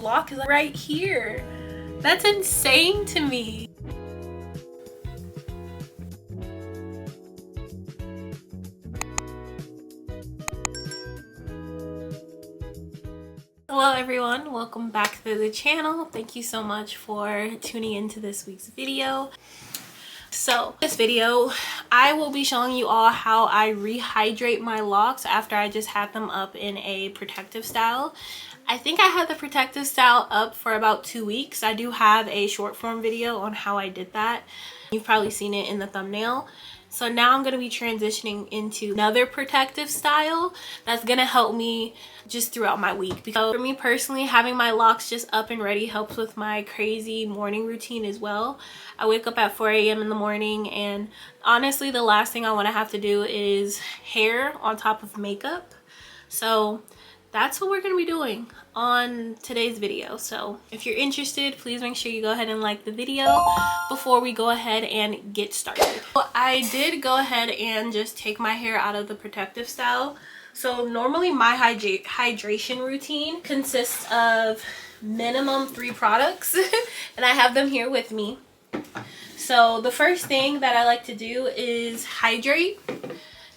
lock is right here. That's insane to me. Hello everyone, welcome back to the channel. Thank you so much for tuning into this week's video. So this video, I will be showing you all how I rehydrate my locks after I just had them up in a protective style. I think I had the protective style up for about 2 weeks. I do have a short form video on how I did that. You've probably seen it in the thumbnail. So now I'm going to be transitioning into another protective style that's going to help me just throughout my week. Because for me personally, having my locks just up and ready helps with my crazy morning routine as well. I wake up at 4 a.m. in the morning, and honestly the last thing I want to have to do is hair on top of makeup. So that's what we're going to be doing on today's video. So if you're interested, please make sure you go ahead and like the video before we go ahead and get started. So I did go ahead and just take my hair out of the protective style. So normally my hydration routine consists of minimum 3 products and I have them here with me. So the first thing that I like to do is hydrate.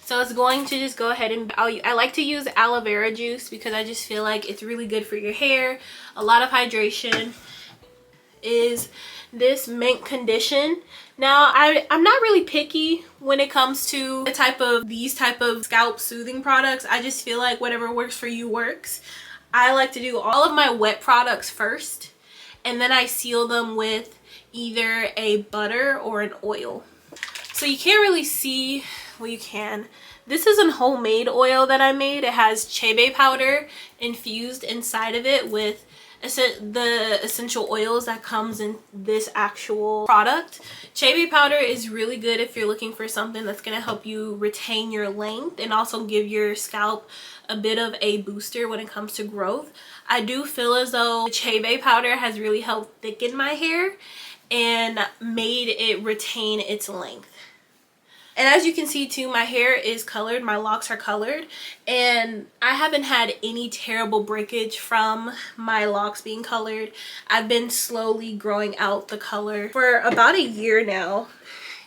So it's going to just go ahead and I like to use Aloe Vera Juice because I just feel like it's really good for your hair. A lot of hydration. Is this mint condition. Now I'm not really picky when it comes to these type of scalp soothing products. I just feel like whatever works for you works. I like to do all of my wet products first, and then I seal them with either a butter or an oil. So you can't really see, well you can. This is a homemade oil that I made. It has Chebe Powder infused inside of it with the essential oils that comes in this actual product. Chebe powder is really good if you're looking for something that's going to help you retain your length and also give your scalp a bit of a booster when it comes to growth. I do feel as though Chebe powder has really helped thicken my hair and made it retain its length. And as you can see too, my hair is colored, my locks are colored, and I haven't had any terrible breakage from my locks being colored. I've been slowly growing out the color for about a year now.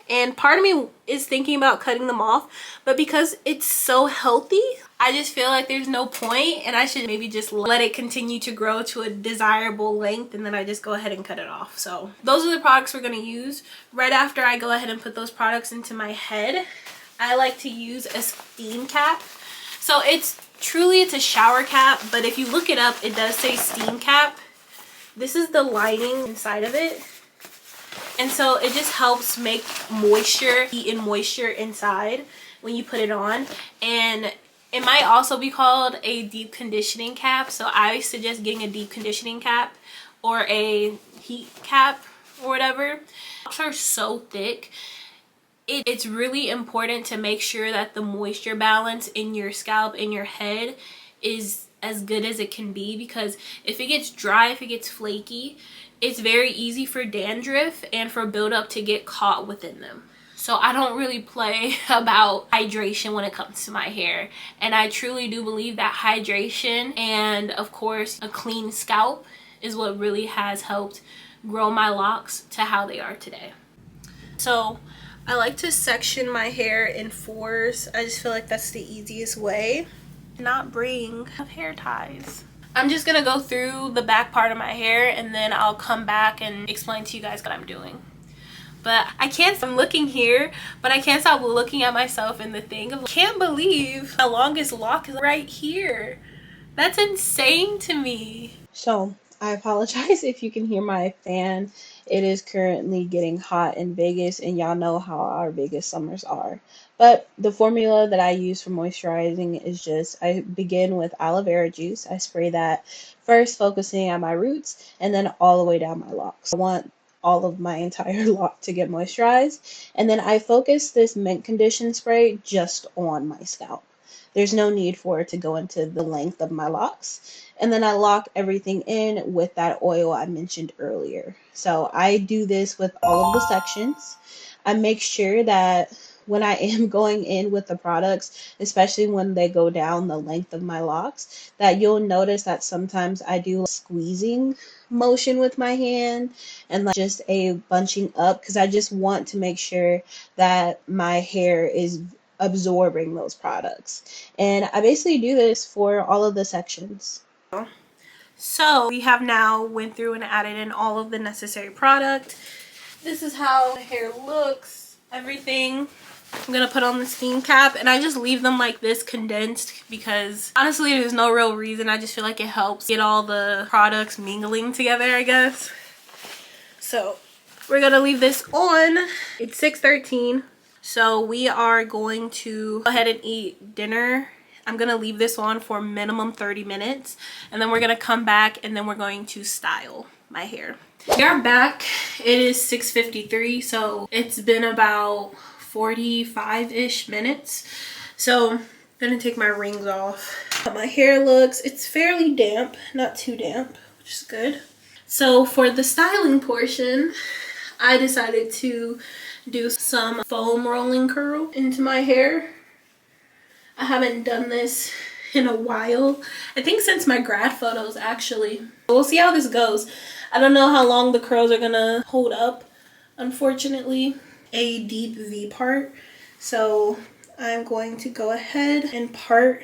And part of me is thinking about cutting them off, but because it's so healthy, I just feel like there's no point and I should maybe just let it continue to grow to a desirable length, and then I just go ahead and cut it off. So those are the products we're going to use. Right after I go ahead and put those products into my head, I like to use a steam cap. So it's a shower cap, but if you look it up, it does say steam cap. This is the lining inside of it. And so it just helps make moisture, heat and moisture inside when you put it on. And it might also be called a deep conditioning cap. So I suggest getting a deep conditioning cap or a heat cap or whatever. Locks are so thick. It's really important to make sure that the moisture balance in your scalp, in your head, is as good as it can be, because if it gets dry, if it gets flaky, it's very easy for dandruff and for buildup to get caught within them. So I don't really play about hydration when it comes to my hair. And I truly do believe that hydration and of course a clean scalp is what really has helped grow my locks to how they are today. So I like to section my hair in 4s. I just feel like that's the easiest way. Not bring hair ties. I'm just gonna go through the back part of my hair and then I'll come back and explain to you guys what I'm doing. But I'm looking here, but I can't stop looking at myself in the thing of, can't believe my longest lock is right here. That's insane to me. So I apologize if you can hear my fan. It is currently getting hot in Vegas, and y'all know how our Vegas summers are. But the formula that I use for moisturizing is I begin with aloe vera juice. I spray that first, focusing on my roots, and then all the way down my locks. I want all of my entire lock to get moisturized. And then I focus this mint condition spray just on my scalp. There's no need for it to go into the length of my locks. And then I lock everything in with that oil I mentioned earlier. So I do this with all of the sections. I make sure that when I am going in with the products, especially when they go down the length of my locks, that you'll notice that sometimes I do like squeezing motion with my hand and like just a bunching up, because I just want to make sure that my hair is absorbing those products. And I basically do this for all of the sections. So we have now went through and added in all of the necessary product. This is how the hair looks, everything. I'm gonna put on the steam cap, and I just leave them like this condensed because honestly there's no real reason. I just feel like it helps get all the products mingling together, I guess. So we're gonna leave this on. It's 6:13, so we are going to go ahead and eat dinner. I'm gonna leave this on for minimum 30 minutes, and then we're gonna come back and then we're going to style my hair. We are back. It is 6:53, so it's been about 45-ish minutes. So I'm gonna take my rings off. How my hair looks, it's fairly damp, not too damp, which is good. So for the styling portion, I decided to do some foam rolling curl into my hair. I haven't done this in a while. I think since my grad photos, actually. We'll see how this goes. I don't know how long the curls are gonna hold up, unfortunately. A deep V part. So I'm going to go ahead and part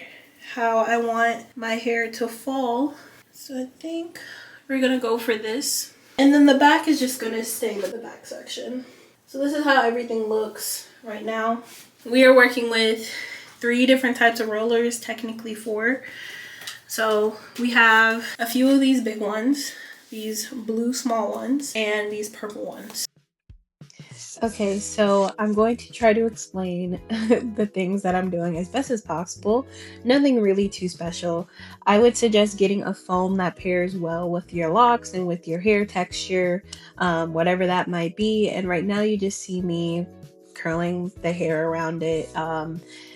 how I want my hair to fall. So I think we're gonna go for this. And then the back is just gonna stay with the back section. So this is how everything looks right now. We are working with 3 different types of rollers, technically 4. So we have a few of these big ones, these blue small ones, and these purple ones. Okay, so I'm going to try to explain the things that I'm doing as best as possible. Nothing really too special. I would suggest getting a foam that pairs well with your locks and with your hair texture, whatever that might be. And right now you just see me curling the hair around it.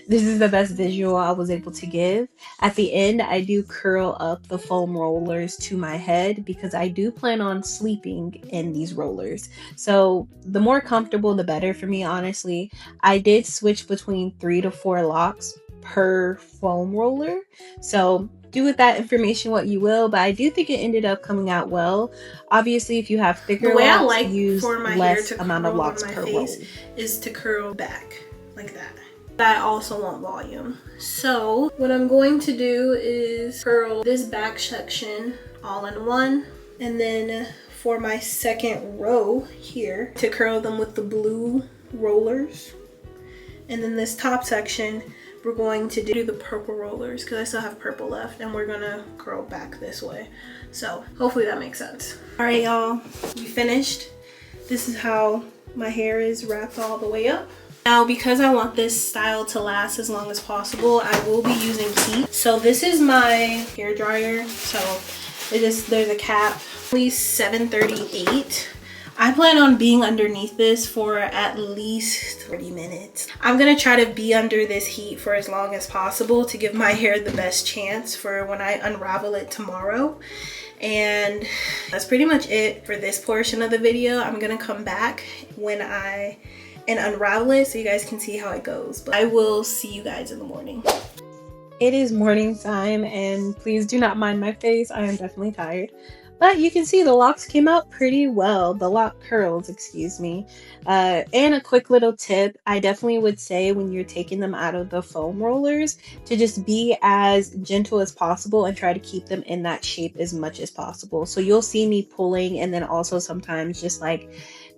This is the best visual I was able to give. At the end, I do curl up the foam rollers to my head because I do plan on sleeping in these rollers. So the more comfortable, the better for me, honestly. I did switch between 3 to 4 locks per foam roller. So do with that information what you will, but I do think it ended up coming out well. Obviously, if you have thicker locks, I like use for my less hair to amount of curl locks on my per face roll. is to curl back like that. I also want volume. So what I'm going to do is curl this back section all in one, and then for my second row here to curl them with the blue rollers, and then this top section we're going to do the purple rollers because I still have purple left, and we're gonna curl back this way. So hopefully that makes sense. All right, y'all, we finished. This is how my hair is wrapped all the way up. Now, because I want this style to last as long as possible, I will be using heat. So this is my hair dryer. So there's a cap, at least 738. I plan on being underneath this for at least 30 minutes. I'm gonna try to be under this heat for as long as possible to give my hair the best chance for when I unravel it tomorrow. And that's pretty much it for this portion of the video. I'm gonna come back when I unravel it so you guys can see how it goes. But I will see you guys in the morning. It is morning time, and please do not mind my face. I am definitely tired. But you can see the locks came out pretty well. The lock curls, excuse me. And a quick little tip, I definitely would say when you're taking them out of the foam rollers to just be as gentle as possible and try to keep them in that shape as much as possible. So you'll see me pulling and then also sometimes just like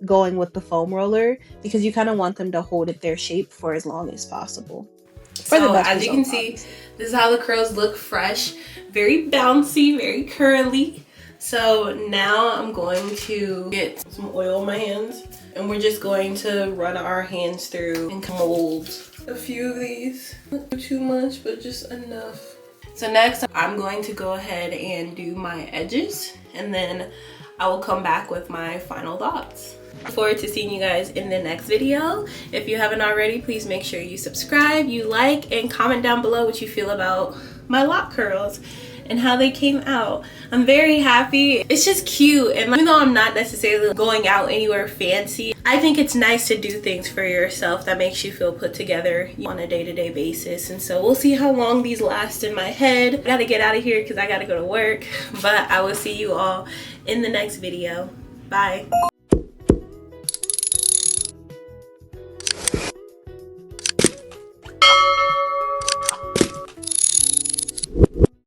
going with the foam roller because you kind of want them to hold it their shape for as long as possible. So as you can see, this is how the curls look fresh, very bouncy, very curly. So now I'm going to get some oil in my hands, and we're just going to run our hands through and mold a few of these. Not too much, but just enough. So next I'm going to go ahead and do my edges, and then I will come back with my final thoughts. Look forward to seeing you guys in the next video. If you haven't already, please make sure you subscribe, you like, and comment down below what you feel about my lock curls. and how they came out. I'm very happy. It's just cute, and even though I'm not necessarily going out anywhere fancy, I think it's nice to do things for yourself that makes you feel put together on a day-to-day basis. And so we'll see how long these last in my head. I gotta get out of here because I gotta go to work, but I will see you all in the next video. Bye.